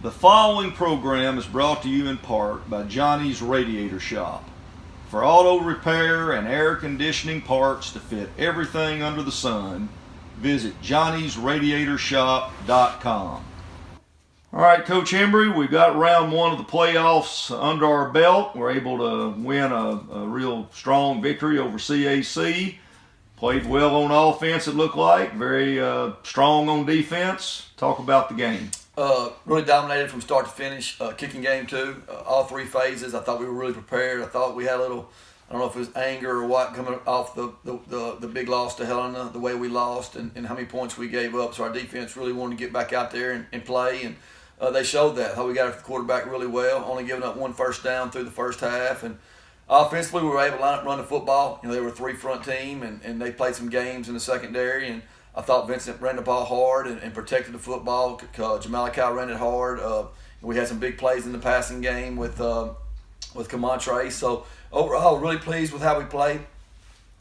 The following program is brought to you in part by Johnny's Radiator Shop. For auto repair and air conditioning parts to fit everything under the sun, visit johnnysradiatorshop.com. All right, Coach Hembree, we've got round one of the playoffs under our belt. We're able to win a real strong victory over CAC. Played well on offense, it looked like. Very strong on defense. Talk about the game. Really dominated from start to finish. Kicking game too. All three phases. I thought we were really prepared. I thought we had a little, I don't know if it was anger or what, coming off the big loss to Helena, the way we lost and how many points we gave up. So our defense really wanted to get back out there and play. And they showed that. How we got the quarterback really well, only giving up one first down through the first half. And offensively, we were able to line up, run the football. They were a three-front team, and they played some games in the secondary. And I thought Vincent ran the ball hard and protected the football. Jamalikai ran it hard. We had some big plays in the passing game with Comantre. So overall, really pleased with how we played.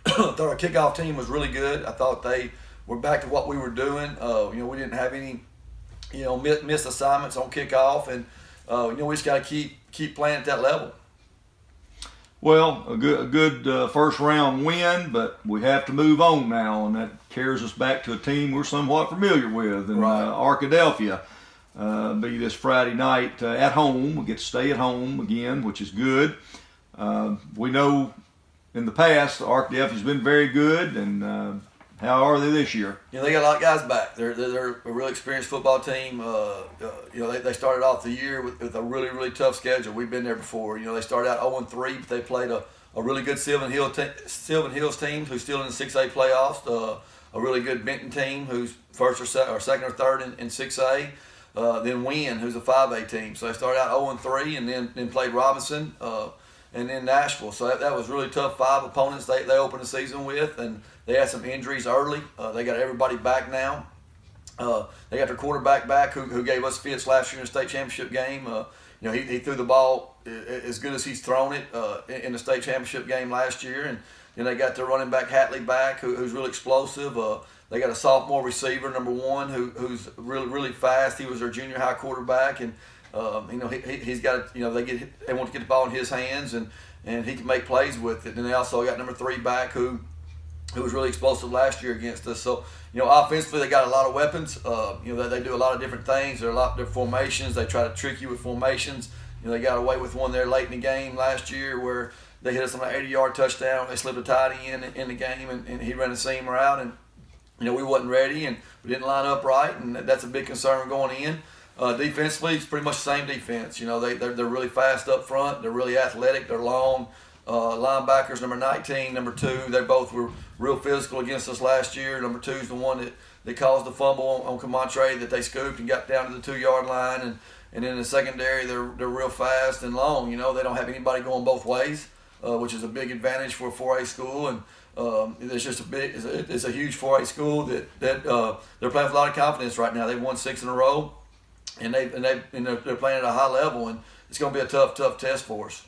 I thought our kickoff team was really good. I thought they were back to what we were doing. We didn't have any, missed assignments on kickoff, and we just got to keep playing at that level. Well, a good first round win, but we have to move on now, and that carries us back to a team we're somewhat familiar with, and right. Arkadelphia be this Friday night at home. We get to stay at home again, which is good. We know in the past Arkadelphia's been very good, and how are they this year? They got a lot of guys back. They're a really experienced football team. They started off the year with a really, really tough schedule. We've been there before. They started out 0-3, but they played a really good Sylvan Hills team who's still in the 6A playoffs. A really good Benton team who's first or second or third in 6A. Then Wynn, who's a 5A team. So they started out 0-3 and then played Robinson and then Nashville. So that was really tough. 5 opponents they opened the season with, and they had some injuries early. They got everybody back now. They got their quarterback back who gave us fits last year in the state championship game. He threw the ball as good as he's thrown it in the state championship game last year. And then they got their running back Hatley back who's really explosive. They got a sophomore receiver, number 1, who's really, really fast. He was their junior high quarterback, and he's got they want to get the ball in his hands, and he can make plays with it. And they also got number 3 back who was really explosive last year against us. So, offensively they got a lot of weapons. They do a lot of different things. There are a lot of different formations. They try to trick you with formations. They got away with one there late in the game last year where they hit us on an 80-yard touchdown. They slipped a tight end in the game, and he ran a seam route, and we wasn't ready, and we didn't line up right, and that's a big concern going in. Defensively, it's pretty much the same defense. They're really fast up front. They're really athletic. They're long. Linebackers, number 19, number 2, they both were real physical against us last year. Number 2 is the one that caused the fumble on Comantre that they scooped and got down to the 2-yard line. And then in the secondary, they're real fast and long. They don't have anybody going both ways, which is a big advantage for a 4A school. And it's a huge 4A school that they're playing with a lot of confidence right now. They've won 6 in a row, and they're playing at a high level, and it's going to be a tough test for us.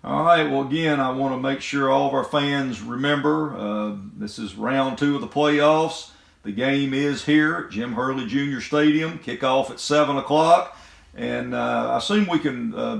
All right, well, again, I want to make sure all of our fans remember this is round 2 of the playoffs. The game is here at Jim Hurley Jr. Stadium, kickoff at 7 o'clock. And I assume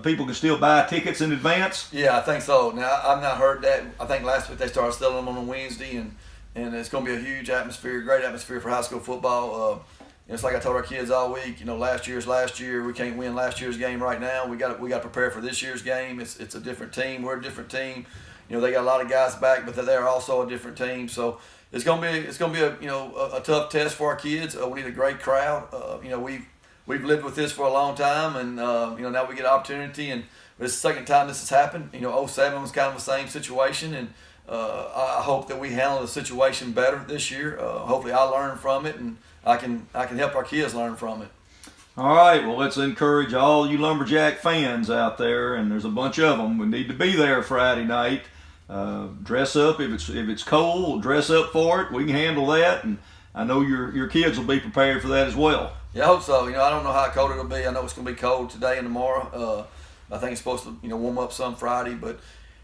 people can still buy tickets in advance? Yeah, I think so. Now, I've not heard that. I think last week they started selling them on a Wednesday, and it's going to be a huge atmosphere, great atmosphere for high school football. It's like I told our kids all week. Last year's last year. We can't win last year's game right now. We got to prepare for this year's game. It's a different team. We're a different team. They got a lot of guys back, but they're also a different team. So it's gonna be a tough test for our kids. We need a great crowd. We've lived with this for a long time, and now we get an opportunity. And it's the second time this has happened. 07 was kind of the same situation, and I hope that we handle the situation better this year. Hopefully, I learn from it, and I can help our kids learn from it. All right, well, let's encourage all you Lumberjack fans out there, and there's a bunch of them. We need to be there Friday night. Dress up if it's cold. Dress up for it. We can handle that, and I know your kids will be prepared for that as well. Yeah, I hope so. I don't know how cold it'll be. I know it's going to be cold today and tomorrow. I think it's supposed to warm up some Friday, but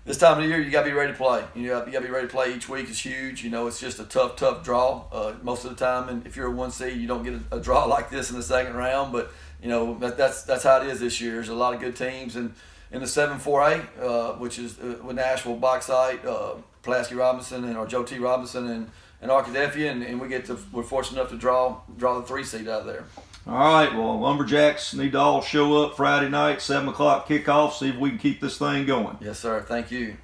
this time of the year, you got to be ready to play. You got to be ready to play. Each week is huge. It's just a tough draw most of the time. And if you're a 1 seed, you don't get a draw like this in the second round. But you know, that's how it is this year. There's a lot of good teams, and in the 7-4A, which is with Nashville, Bauxite, Pulaski Robinson, or Joe T. Robinson, and Arkadelphia, and we're fortunate enough to draw the 3 seed out of there. All right, well, Lumberjacks need to all show up Friday night, 7 o'clock kickoff, see if we can keep this thing going. Yes, sir. Thank you.